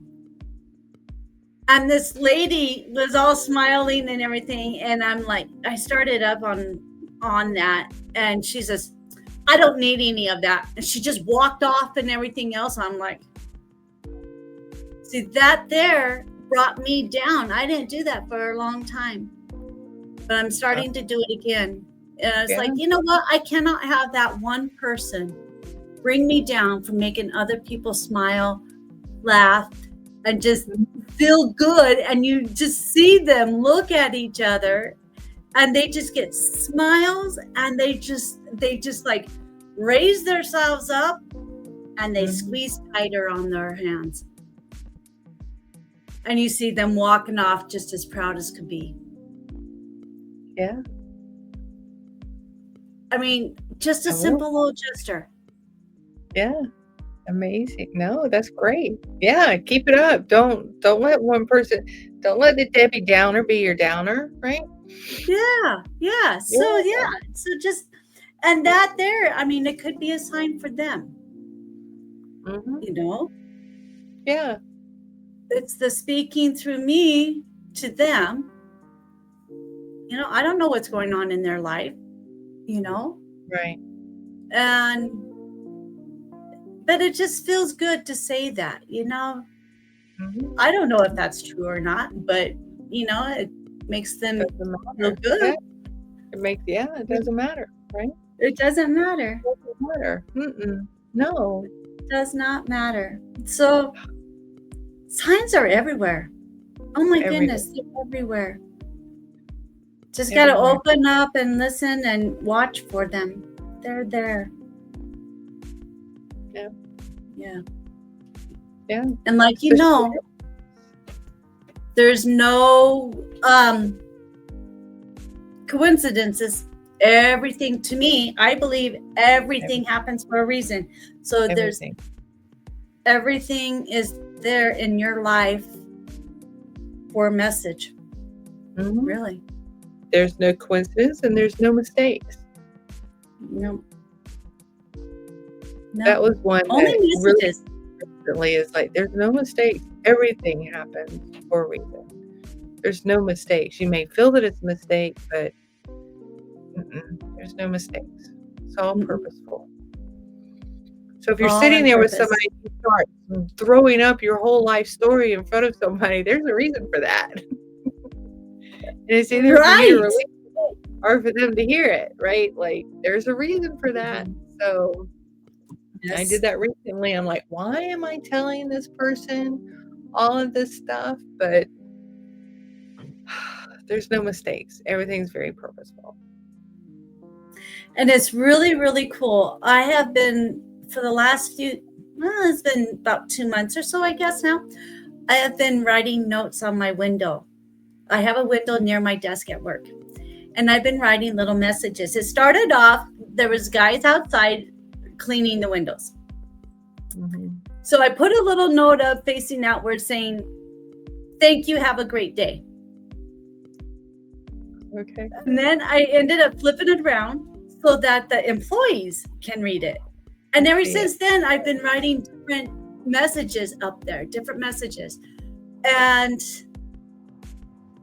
S2: And this lady was all smiling and everything. And I'm like, I started up on that. And she says, I don't need any of that. And she just walked off and everything else. I'm like, see, that there brought me down. I didn't do that for a long time, but I'm starting to do it again. And I was like, you know what? I cannot have that one person bring me down from making other people smile, laugh, and just feel good. And you just see them look at each other and they just get smiles and they just like raise themselves up and they squeeze tighter on their hands. And you see them walking off just as proud as could be.
S1: Yeah.
S2: I mean, just a simple little gesture.
S1: Yeah. Amazing. No, that's great. Yeah, keep it up. Don't let don't let the Debbie Downer be your downer, right?
S2: Yeah. So just, and that there, I mean, it could be a sign for them.
S1: Yeah.
S2: It's the speaking through me to them. I don't know what's going on in their life,
S1: Right.
S2: But it just feels good to say that, I don't know if that's true or not, but it makes them feel good.
S1: Yeah. It doesn't matter, right?
S2: It doesn't matter.
S1: It doesn't matter. No.
S2: It does not matter. So signs are everywhere. Oh my goodness, they're everywhere. Just got to open up and listen and watch for them. They're there.
S1: Yeah.
S2: And like, there's no coincidences. Everything, to me, I believe everything happens for a reason. So everything is there in your life for a message. Really.
S1: There's no coincidence and there's no mistakes.
S2: No.
S1: That was one
S2: Only
S1: that
S2: messages.
S1: Really recently is like, there's no mistakes. Everything happens for a reason. There's no mistakes. You may feel that it's a mistake, but there's no mistakes. It's all purposeful. So if you're sitting there with somebody, you start throwing up your whole life story in front of somebody, there's a reason for that. And it's either for you to release it or for them to hear it, right? Like, there's a reason for that. So I did that recently. I'm like, why am I telling this person all of this stuff? But there's no mistakes. Everything's very purposeful.
S2: And it's really, really cool. I have been, for the last it's been about 2 months or so, I guess now, I have been writing notes on my window. I have a window near my desk at work. And I've been writing little messages. It started off, there was guys outside cleaning the windows. So I put a little note up facing outward saying, thank you, have a great day.
S1: Okay.
S2: And then I ended up flipping it around so that the employees can read it. And ever since then, I've been writing different messages up there, different messages. And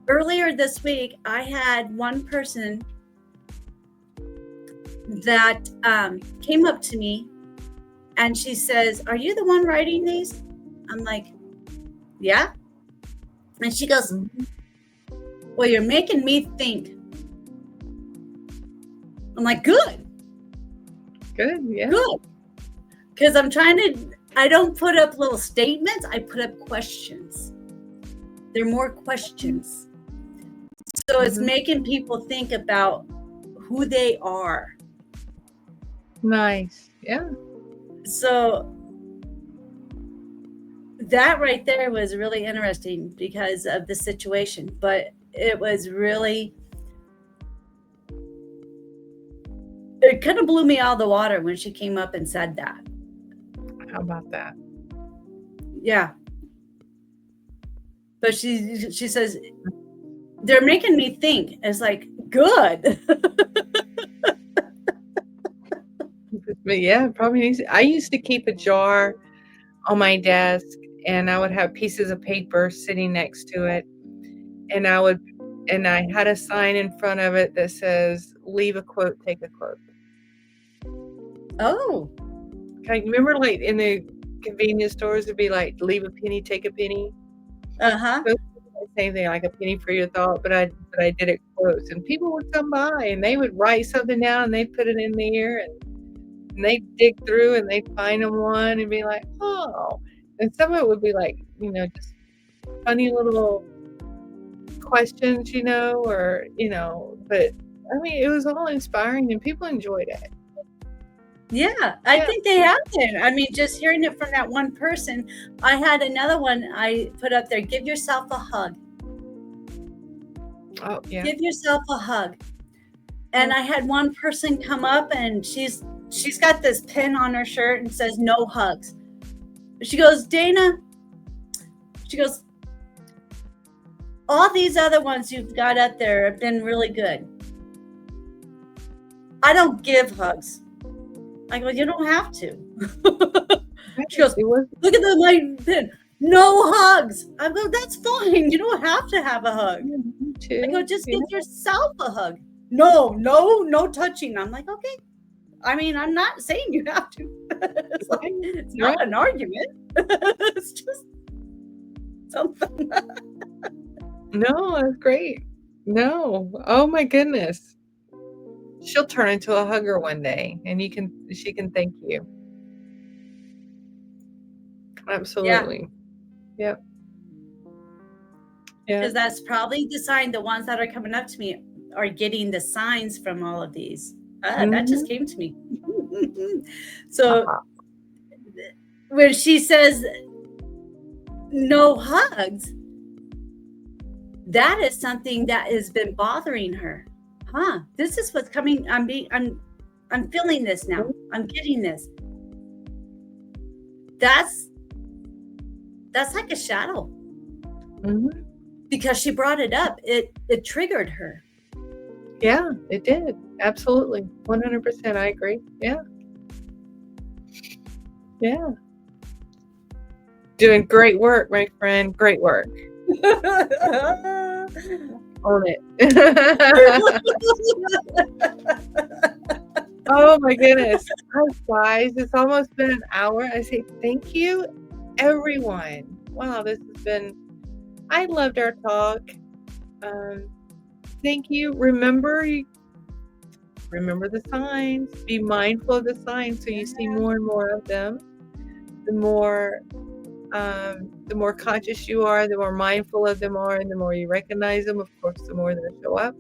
S2: earlier this week, I had one person that came up to me and she says, are you the one writing these? I'm like, yeah. And she goes, well, you're making me think. I'm like, good.
S1: Yeah.
S2: Good. Because I don't put up little statements, I put up questions. They're more questions. So it's making people think about who they are.
S1: Nice. Yeah.
S2: So that right there was really interesting because of the situation, but it was really, it kind of blew me out of the water when she came up and said that.
S1: How about that?
S2: Yeah. But she says, they're making me think. It's like, good.
S1: But yeah, probably I used to keep a jar on my desk, and I would have pieces of paper sitting next to it, and I had a sign in front of it that says, leave a quote, take a quote.
S2: Oh.
S1: Okay, remember like in the convenience stores, it'd be like, leave a penny, take a penny?
S2: Uh-huh.
S1: Same thing, like a penny for your thought, but I did it quotes, and people would come by and they would write something down and they'd put it in there, and they'd dig through and they'd find them one and be like, oh. And some of it would be like, just funny little questions, or, but I mean, it was all inspiring and people enjoyed it.
S2: Yeah, I think they have been. I mean, just hearing it from that one person. I had another one I put up there, give yourself a hug.
S1: Oh, yeah.
S2: Give yourself a hug. And I had one person come up and she's got this pin on her shirt and says, no hugs. She goes, Dana, she goes, all these other ones you've got up there have been really good. I don't give hugs. I go, you don't have to. She goes, look at my pin. No hugs. I go, that's fine. You don't have to have a hug. I go, just give yourself a hug. No touching. I'm like, okay. I mean, I'm not saying you have to. It's like, it's not an argument. It's just something.
S1: No, that's great. No. Oh my goodness. She'll turn into a hugger one day, and she can thank you. Absolutely. Yep. Yeah.
S2: Because that's probably the sign. The ones that are coming up to me are getting the signs from all of these. That just came to me. So when she says no hugs, that is something that has been bothering her. This is what's coming. I'm feeling this now. I'm getting this. That's like a shadow. Because she brought it up. It triggered her.
S1: Yeah, it did. Absolutely. 100%. I agree. Yeah. Yeah. Doing great work, my friend. Great work. Own it. Oh my goodness. Guys, it's almost been an hour. I say thank you, everyone. Wow, this has been, I loved our talk. Thank you. Remember the signs. Be mindful of the signs so you see more and more of them. The more conscious you are, the more mindful of them are, and the more you recognize them, of course, the more they'll show up.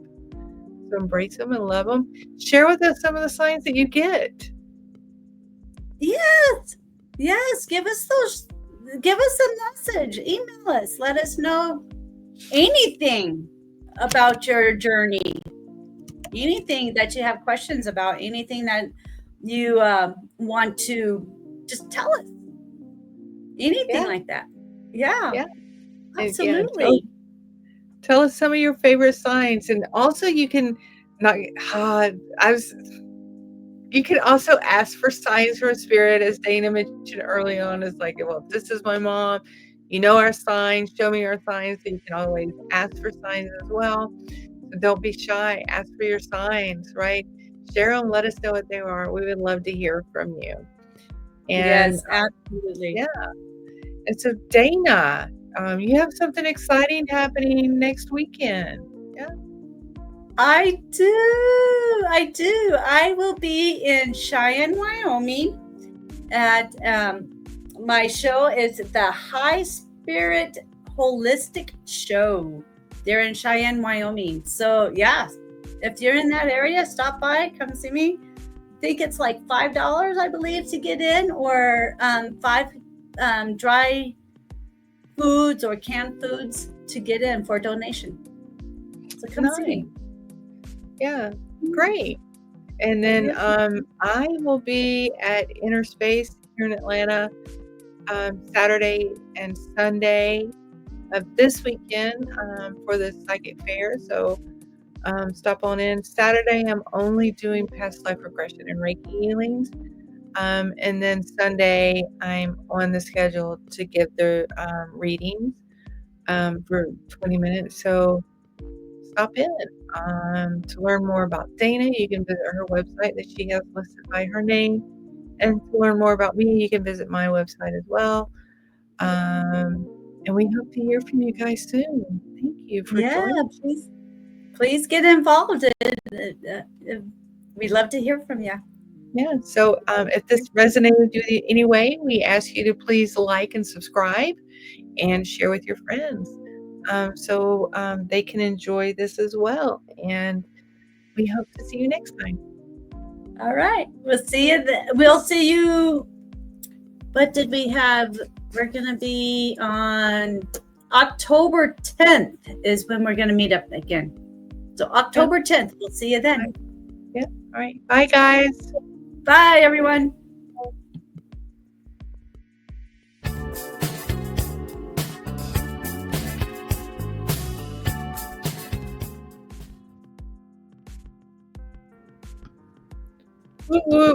S1: So embrace them and love them. Share with us some of the signs that you get.
S2: Yes. Give us a message. Email us. Let us know anything about your journey. Anything that you have questions about. Anything that you want to just tell us. Anything like that. Yeah. Absolutely.
S1: Tell us some of your favorite signs, and also you can you can also ask for signs from spirit, as Dana mentioned early on. Is like, well, this is my mom. Our signs. Show me our signs. So you can always ask for signs as well. So don't be shy. Ask for your signs. Right? Share them. Let us know what they are. We would love to hear from you. And,
S2: yes, absolutely.
S1: Yeah. And so, Dana, you have something exciting happening next weekend. Yeah.
S2: I do. I do. I will be in Cheyenne, Wyoming at my show is the High Spirit Holistic Show. They're in Cheyenne, Wyoming. So yeah, if you're in that area, stop by, come see me. I think it's like $5, I believe, to get in, or 5 dry foods or canned foods to get in for a donation. So come see me.
S1: Yeah, great. And then I will be at Inner Space here in Atlanta Saturday and Sunday of this weekend for the Psychic Fair. So stop on in. Saturday, I'm only doing past life regression and Reiki healings. And then Sunday, I'm on the schedule to give the readings for 20 minutes. So stop in. To learn more about Dana, you can visit her website that she has listed by her name. And to learn more about me, you can visit my website as well. And we hope to hear from you guys soon. Thank you for joining.
S2: Please get involved. We'd love to hear from you.
S1: Yeah. So if this resonated with you in any way, we ask you to please like and subscribe and share with your friends so they can enjoy this as well. And we hope to see you next time.
S2: All right. We'll see you. We'll see you. What did we have? We're going to be on October 10th is when we're going to meet up again. So October 10th. We'll see you then.
S1: Yeah. All right. Bye, guys.
S2: Bye, everyone.
S1: Woo-woo.